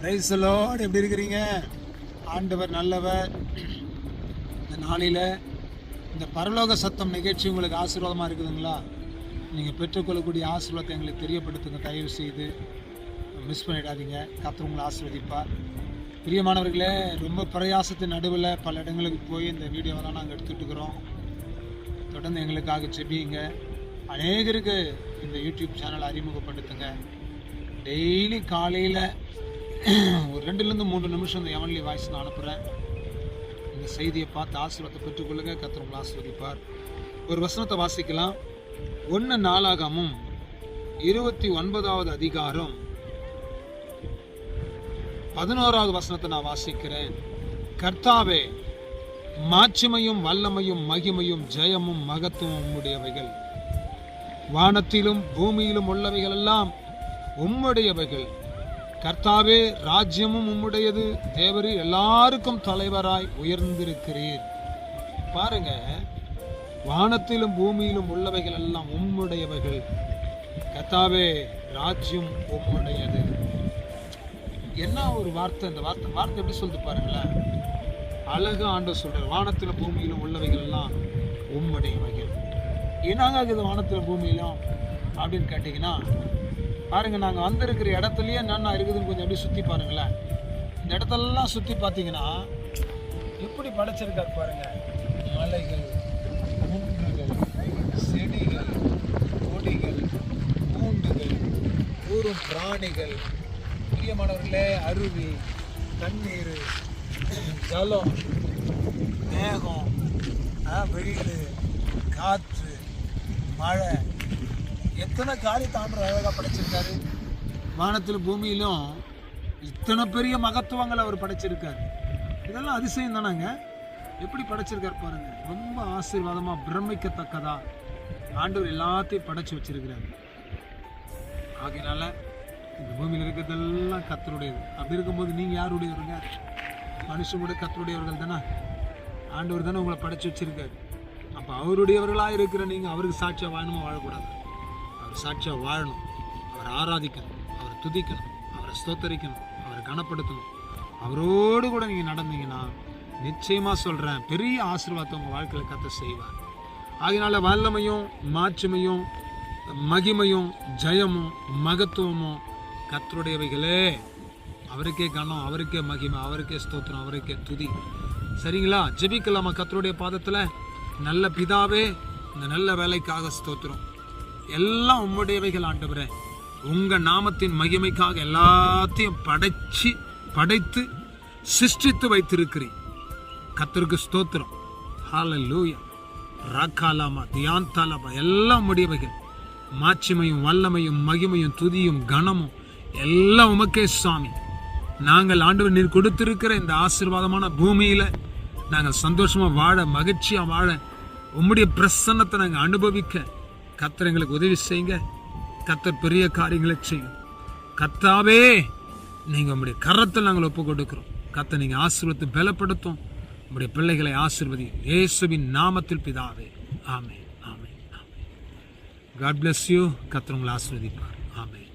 Praise the Lord. எப்படி இருக்கிறீங்க? ஆண்டவர் நல்லவர். இந்த நாளில் இந்த பரலோக சத்தம் நிகழ்ச்சி உங்களுக்கு ஆசீர்வாதமாக இருக்குதுங்களா? நீங்கள் பெற்றுக்கொள்ளக்கூடிய ஆசீர்வாதத்தை எங்களுக்கு தெரியப்படுத்துங்க. தயவு செய்து மிஸ் பண்ணிடாதீங்க. கர்த்தர் உங்களை ஆசீர்வதிப்பார். பிரியமானவர்களே, ரொம்ப பிரயாசத்தின் நடுவில் பல இடங்களுக்கு போய் இந்த வீடியோவெல்லாம் நாங்கள் எடுத்துகிட்டு இருக்கிறோம். தொடர்ந்து எங்களுக்காக செபியுங்க. அநேகருக்கு இந்த யூடியூப் சேனல் அறிமுகப்படுத்துங்க. டெய்லி காலையில் ஒரு 2-3 நிமிஷம் இந்த எவன்லி வாய்ஸ் நான் அனுப்புகிறேன். இந்த செய்தியை பார்த்து ஆசீர்வாதத்தை பெற்றுக்கொள்ளுங்க. கர்த்தர் உங்களை ஆசீர்வதிப்பார். ஒரு வசனத்தை வாசிக்கலாம். 1 நாளாகமும் 29வது அதிகாரம் 11வது வசனத்தை நான் வாசிக்கிறேன். கர்த்தாவே, மாட்சிமையும் வல்லமையும் மகிமையும் ஜெயமும் மகத்துவம் உம்முடையவைகள். வானத்திலும் பூமியிலும் உள்ளவைகள் எல்லாம் உம்முடையவைகள். கர்த்தாவே, ராஜ்யமும் உம்முடையது. தேவரீர் எல்லாருக்கும் தலைவராய் உயர்ந்திருக்கிறீர். பாருங்க, வானத்திலும் பூமியிலும் உள்ளவைகள் எல்லாம் உம்முடையவைகள். கர்த்தாவே, ராஜ்யம் உம்முடையது. என்ன ஒரு வார்த்தை! இந்த வார்த்தை எப்படி சொல்லுது பாருங்களேன். அழகு ஆண்டவர் சொல்றார், வானத்திலும் பூமியிலும் உள்ளவைகள் எல்லாம் உம்முடையவைகள். என்னங்க இருக்குது வானத்திலும் பூமியிலும் அப்படின்னு கேட்டீங்கன்னா, பாருங்க, நாங்கள் வந்திருக்கிற இடத்துலயே என்னென்ன இருக்குதுன்னு கொஞ்சம் எப்படி சுற்றி பாருங்களேன். இந்த இடத்தெல்லாம் சுற்றி பார்த்தீங்கன்னா எப்படி படைச்சிருக்காரு பாருங்க. மலைகள், குன்றுகள், செடிகள், கொடிகள், பூண்டுகள், ஊரும் பிராணிகள், பிரியமானவர்களே, அருவி, தண்ணீர், ஜலம், மேகம், வெயில், காற்று, மழை, எத்தனை காரியத்தை ஆண்டவர் அழகாக படைச்சிருக்காரு. வானத்தில் பூமியிலும் இத்தனை பெரிய மகத்துவங்களை அவர் படைச்சிருக்காரு. இதெல்லாம் அதிசயம் தானாங்க. எப்படி படைச்சிருக்காரு பாருங்க. ரொம்ப ஆசீர்வாதமா, பிரமிக்கத்தக்கதா ஆண்டவர் எல்லாத்தையும் படைச்சு வச்சிருக்கிறாரு. ஆகையினால இந்த பூமியில் இருக்கிறதெல்லாம் கர்த்தருடையது. அப்படி இருக்கும்போது நீங்க யாருடையவருங்க? மனுஷன் கூட கர்த்தருடையவர்கள் தானே. ஆண்டவர் தானே உங்களை படைச்சு வச்சிருக்காரு. அப்போ அவருடையவர்களாக இருக்கிற நீங்கள் அவருக்கு சாட்சியாக வாழணுமா? வாழக்கூடாது. அவர் சாட்சியாக வாழணும். அவரை ஆராதிக்கணும், அவரை துதிக்கணும், அவரை ஸ்தோத்தரிக்கணும், அவரை கனப்படுத்தணும். அவரோடு கூட நீங்கள் நடந்தீங்கன்னா நிச்சயமாக சொல்கிறேன், பெரிய ஆசீர்வாதத்தை உங்கள் வாழ்க்கையில் கர்த்தர் செய்வார். அதனால வல்லமையும் மாட்சிமையும் மகிமையும் ஜெயமும் மகத்துவமும் கர்த்தருடையவைகளே. அவருக்கே கனம், அவருக்கே மகிமை, அவருக்கே ஸ்தோத்திரம், அவருக்கே துதி. சரிங்களா? ஜெபிக்கலாமா கர்த்தருடைய பாதத்தில்? நல்ல பிதாவே, இந்த நல்ல வேலைக்காக ஸ்தோத்திரம். எல்லாம் உம்முடையவைகள் ஆண்டவரே. உங்க நாமத்தின் மகிமைக்காக எல்லாத்தையும் படைத்து சிருஷ்டித்து வைத்திருக்கிறீர். கர்த்தருக்கு ஸ்தோத்திரம். ஹல்லேலூயா. ராக்காலாமா தியாந்தாலாமா எல்லாம் உம்முடையவைகள். மாட்சிமையும் வல்லமையும் மகிமையும் துதியும் கனமும் எல்லாம் உமக்கே சுவாமி. நாங்கள் ஆண்டவர் நீர் கொடுத்திருக்கிற இந்த ஆசீர்வாதமான பூமியில நாங்கள் சந்தோஷமா வாழ, மகிழ்ச்சியா வாழ, உம்முடைய பிரசன்னத்தை நாங்கள் அனுபவிக்க கர்த்தர் எங்களுக்கு உதவி செய்யுங்க. கர்த்தர் பெரிய காரியங்களை செய்யும். கர்த்தாவே, நீங்க உங்களுடைய கரத்தில் நாங்கள் ஒப்பு கொடுக்கிறோம். கர்த்தர் நீங்க ஆசீர்வதித்து பலப்படுத்தும். உங்களுடைய பிள்ளைகளை ஆசீர்வதி இயேசுவின் நாமத்தில் பிதாவே. ஆமென், ஆமென், ஆமென். God bless you. கர்த்தர் உங்களை ஆசீர்வதிப்பார். ஆமென்.